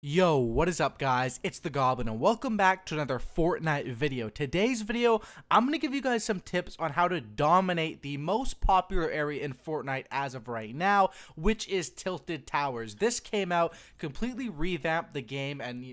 Yo, what is up guys? It's the Goblin and welcome back to another Fortnite video. Today's video, I'm going to give you guys some tips on how to dominate the most popular area in Fortnite as of right now, which is Tilted Towers. This came out, completely revamped the game, and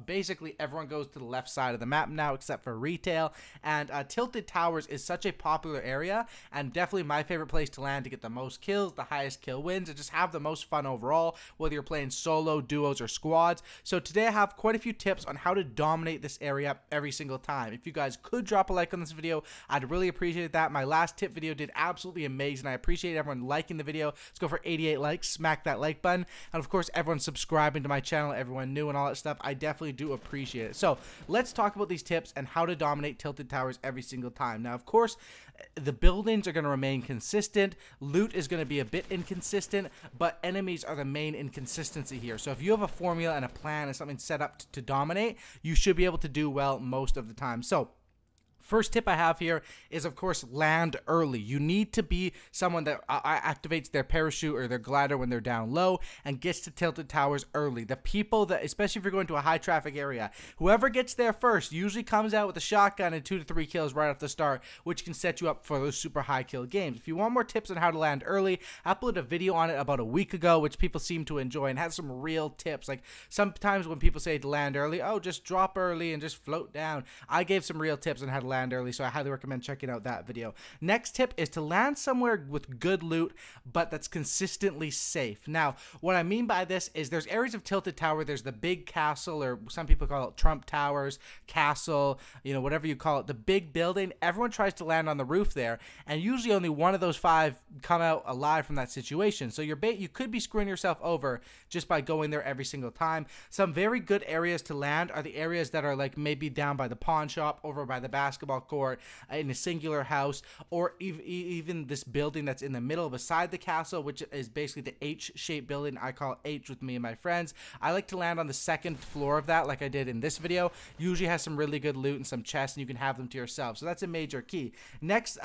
basically everyone goes to the left side of the map now except for retail, and Tilted Towers is such a popular area and definitely my favorite place to land to get the most kills, the highest kill wins, and just have the most fun overall, whether you're playing solo, duos, or squads. So today I have quite a few tips on how to dominate this area every single time. If you guys could drop a like on this video, I'd really appreciate that. My last tip video did absolutely amazing. I appreciate everyone liking the video. Let's go for 88 likes. Smack that like button. And of course, everyone subscribing to my channel, everyone new and all that stuff. I definitely do appreciate it. So let's talk about these tips and how to dominate Tilted Towers every single time. Now, of course, the buildings are going to remain consistent. Loot is going to be a bit inconsistent, but enemies are the main inconsistency here. So if you have a formula and a plan and something set up to dominate, you should be able to do well most of the time. So first tip I have here is, of course, land early. You need to be someone that activates their parachute or their glider when they're down low and gets to Tilted Towers early. The people that, especially if you're going to a high traffic area, whoever gets there first usually comes out with a shotgun and 2 to 3 kills right off the start, which can set you up for those super high kill games. If you want more tips on how to land early, I uploaded a video on it about a week ago, which people seem to enjoy and has some real tips. Like sometimes when people say to land early, oh, just drop early and just float down. I gave some real tips on how to land early, so I highly recommend checking out that video. Next tip is to land somewhere with good loot, but that's consistently safe. Now, what I mean by this is there's areas of Tilted Tower, there's the big castle, or some people call it Trump Towers, castle, whatever you call it, the big building. Everyone tries to land on the roof there, and usually only one of those 5 come out alive from that situation. So you could be screwing yourself over just by going there every single time. Some very good areas to land are the areas that are like maybe down by the pawn shop, over by the basketball court, in a singular house, or even this building that's in the middle beside the castle, which is basically the H-shaped building. I call it H with me and my friends. I like to land on the second floor of that, like I did in this video. Usually has some really good loot and some chests, and you can have them to yourself. So that's a major key. Next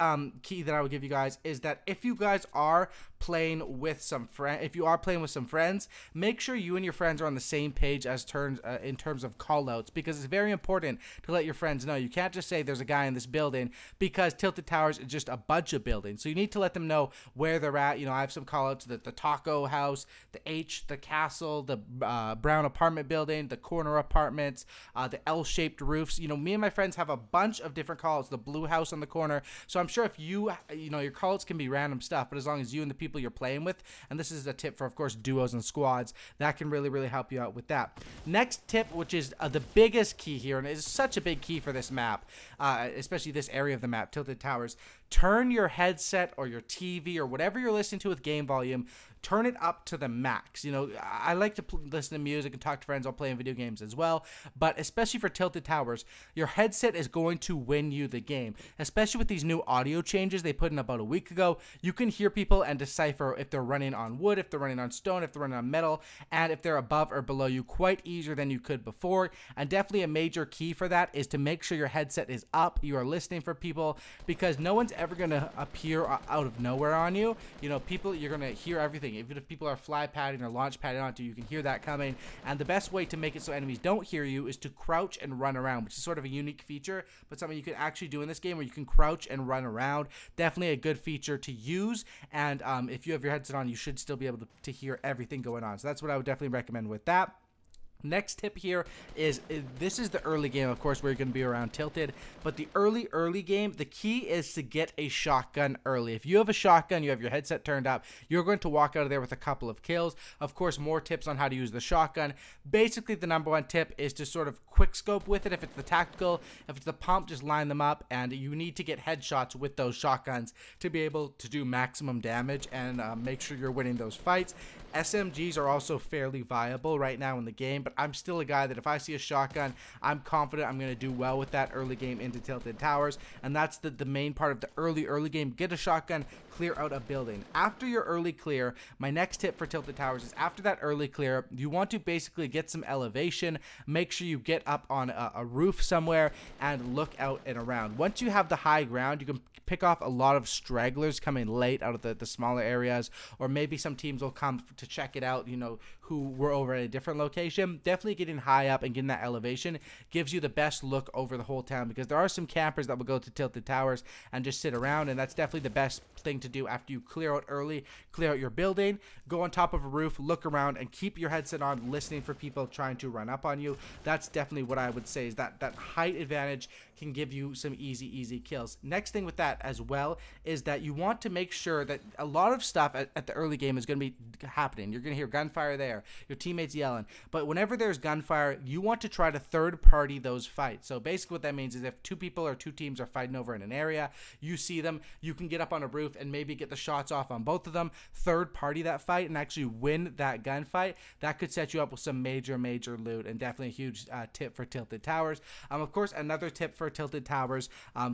key that I will give you guys is that if you guys are playing with some friends, make sure you and your friends are on the same page as in terms of callouts, because it's very important to let your friends know. You can't just say there's a guy in this building, because Tilted Towers is just a bunch of buildings. So you need to let them know where they're at. I have some callouts: the taco house, the H, the castle, the brown apartment building, the corner apartments, the L-shaped roofs. Me and my friends have a bunch of different callouts. The blue house on the corner. So I'm sure if your callouts can be random stuff, but as long as you and the people you're playing with, and this is a tip for, of course, duos and squads, that can really help you out with that. Next tip, which is the biggest key here, and it is such a big key for this map, especially this area of the map, Tilted Towers: turn your headset or your TV or whatever you're listening to with game volume, turn it up to the max. I like to listen to music and talk to friends while playing video games as well, but especially for Tilted Towers, your headset is going to win you the game. Especially with these new audio changes they put in about a week ago, you can hear people and decipher if they're running on wood, if they're running on stone, if they're running on metal, and if they're above or below you quite easier than you could before. And definitely a major key for that is to make sure your headset is up, you are listening for people, because no one's ever going to appear out of nowhere on you. People, you're going to hear everything. Even if people are fly padding or launch padding onto you, you can hear that coming. And the best way to make it so enemies don't hear you is to crouch and run around, which is sort of a unique feature, but something you can actually do in this game, where you can crouch and run around. Definitely a good feature to use, and if you have your headset on, you should still be able to hear everything going on. So that's what I would definitely recommend with that. Next tip here is, this is the early game, of course, where you're going to be around Tilted, but the early game, the key is to get a shotgun early. If you have a shotgun, you have your headset turned up, you're going to walk out of there with a couple of kills. Of course, more tips on how to use the shotgun. Basically, the #1 tip is to sort of quick scope with it. If it's the tactical, if it's the pump, just line them up, and you need to get headshots with those shotguns to be able to do maximum damage and make sure you're winning those fights. SMGs are also fairly viable right now in the game, but I'm still a guy that if I see a shotgun, I'm confident I'm going to do well with that early game into Tilted Towers, and that's the main part of the early game. Get a shotgun, clear out a building. After your early clear, my next tip for Tilted Towers is, after that early clear, you want to basically get some elevation. Make sure you get up on a roof somewhere and look out and around. Once you have the high ground, you can pick off a lot of stragglers coming late out of the smaller areas, or maybe some teams will come to check it out, who were over at a different location, definitely getting high up and getting that elevation gives you the best look over the whole town, because there are some campers that will go to Tilted Towers and just sit around, and that's definitely the best thing to do after you clear out early, clear out your building, go on top of a roof, look around, and keep your headset on, listening for people trying to run up on you. That's definitely what I would say, is that height advantage can give you some easy kills. Next thing with that as well is that you want to make sure that a lot of stuff at the early game is going to be happening. You're going to hear gunfire there, your teammates yelling, but whenever there's gunfire, you want to try to third party those fights. So basically what that means is if two people or two teams are fighting over in an area, you see them, you can get up on a roof and maybe get the shots off on both of them, third party that fight, and actually win that gunfight. That could set you up with some major loot, and definitely a huge tip for Tilted Towers. Of course, another tip for Tilted Towers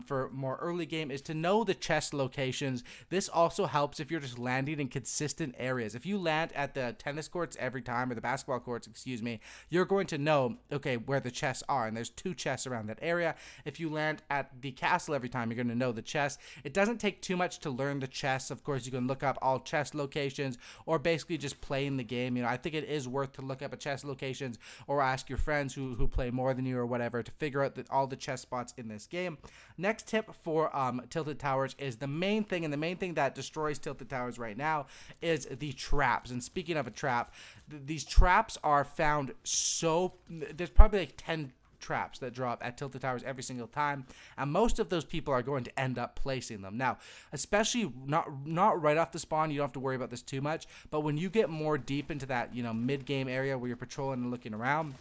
for more early game is to know the chest locations. This also helps if you're just landing in consistent areas. If you land at the tennis courts every time, or the basketball courts, excuse me, you're going to know, okay, where the chests are, and there's 2 chests around that area. If you land at the castle every time, you're going to know the chest. It doesn't take too much to learn the chests. Of course, you can look up all chest locations, or basically just playing the game. You know, I think it is worth to look up a chest locations, or ask your friends who play more than you or whatever, to figure out all the chest spots in this game. Next tip for Tilted Towers is the main thing, and the main thing that destroys Tilted Towers right now is the traps. And speaking of a trap, these traps are found there's probably like 10 traps that drop at Tilted Towers every single time, and most of those people are going to end up placing them. Now, especially not right off the spawn, you don't have to worry about this too much, but when you get more deep into that, you know, mid-game area where you're patrolling and looking around,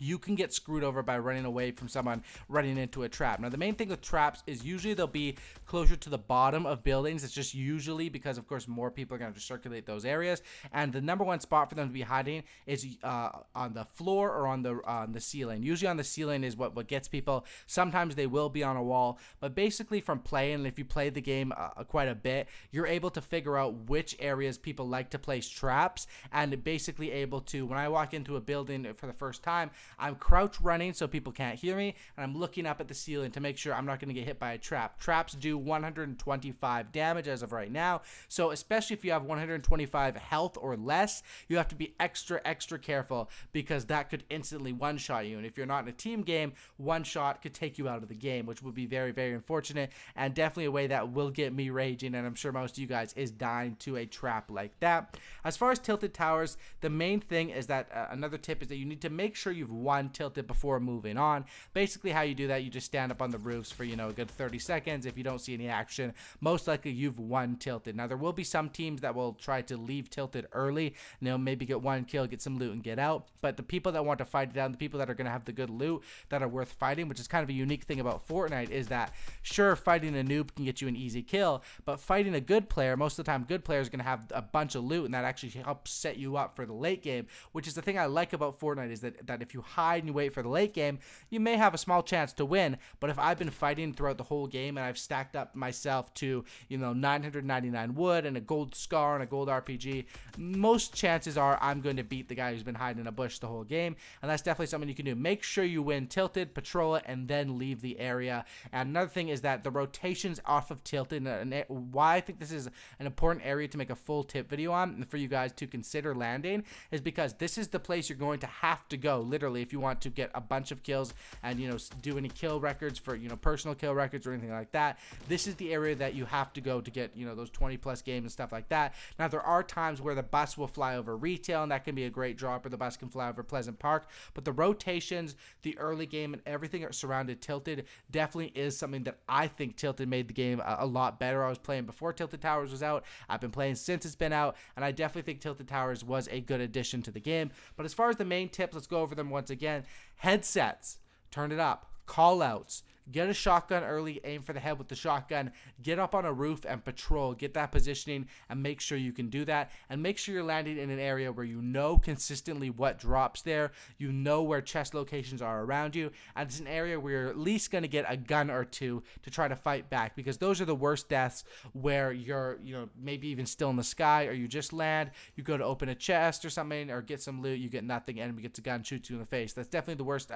you can get screwed over by running away from someone running into a trap. Now, the main thing with traps is usually they'll be closer to the bottom of buildings. It's just usually because, of course, more people are going to circulate those areas, and the number one spot for them to be hiding is on the floor or on the ceiling. Usually on the ceiling is what gets people. Sometimes they will be on a wall, but basically from playing, if you play the game quite a bit, you're able to figure out which areas people like to place traps, and basically able to, when I walk into a building for the first time, I'm crouch running so people can't hear me, and I'm looking up at the ceiling to make sure I'm not going to get hit by a trap. Traps do 125 damage as of right now, so especially if you have 125 health or less, you have to be extra careful, because that could instantly one-shot you, and if you're not in a team game, one shot could take you out of the game, which would be very unfortunate, and definitely a way that will get me raging, and I'm sure most of you guys, is dying to a trap like that. As far as Tilted Towers, the main thing is that another tip is that you need to make sure you've won Tilted before moving on. Basically how you do that, you just stand up on the roofs for, you know, a good 30 seconds. If you don't see any action, most likely you've won Tilted. Now, there will be some teams that will try to leave Tilted early, you know, maybe get one kill, get some loot, and get out, but the people that want to fight it down, the people that are going to have the good loot that are worth fighting, which is kind of a unique thing about Fortnite, is that sure, fighting a noob can get you an easy kill, but fighting a good player, most of the time good players are going to have a bunch of loot, and that actually helps set you up for the late game, which is the thing I like about Fortnite, is that if you hide and you wait for the late game, you may have a small chance to win. But if I've been fighting throughout the whole game and I've stacked up myself to, you know, 999 wood and a gold scar and a gold RPG, most chances are I'm going to beat the guy who's been hiding in a bush the whole game, and that's definitely something you can do. Make sure you win Tilted, patrol it, and then leave the area. And another thing is that the rotations off of Tilted, and why I think this is an important area to make a full tip video on, and for you guys to consider landing, is because this is the place you're going to have to go, literally, if you want to get a bunch of kills and, you know, do any kill records for, you know, personal kill records or anything like that. This is the area that you have to go to get, you know, those 20+ games and stuff like that. Now, there are times where the bus will fly over retail, and that can be a great drop, or the bus can fly over Pleasant Park, but the rotations, the early game, and everything surrounded Tilted definitely is something that I think Tilted made the game a lot better. I was playing before Tilted Towers was out, I've been playing since it's been out, and I definitely think Tilted Towers was a good addition to the game. But as far as the main tips, let's go over them once again. Headsets, turn it up. Call outs, get a shotgun early, aim for the head with the shotgun, get up on a roof and patrol, get that positioning, and make sure you can do that, and make sure you're landing in an area where you know consistently what drops there, you know where chest locations are around you, and it's an area where you're at least going to get a gun or two to try to fight back, because those are the worst deaths, where you're, you know, maybe even still in the sky, or you just land, you go to open a chest or something, or get some loot, you get nothing, enemy gets a gun, shoots you in the face. That's definitely the worst,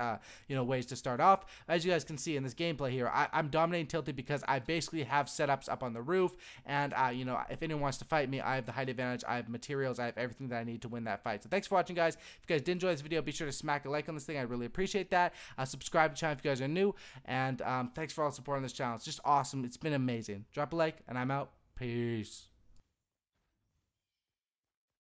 you know, ways to start off. As you guys can see in this game, gameplay here. I'm dominating Tilted because I basically have setups up on the roof, and you know, if anyone wants to fight me, I have the height advantage, I have materials, I have everything that I need to win that fight. So thanks for watching, guys. If you guys did enjoy this video, be sure to smack a like on this thing. I really appreciate that. Subscribe to the channel if you guys are new, and thanks for all the support on this channel. It's just awesome. It's been amazing. Drop a like, and I'm out. Peace.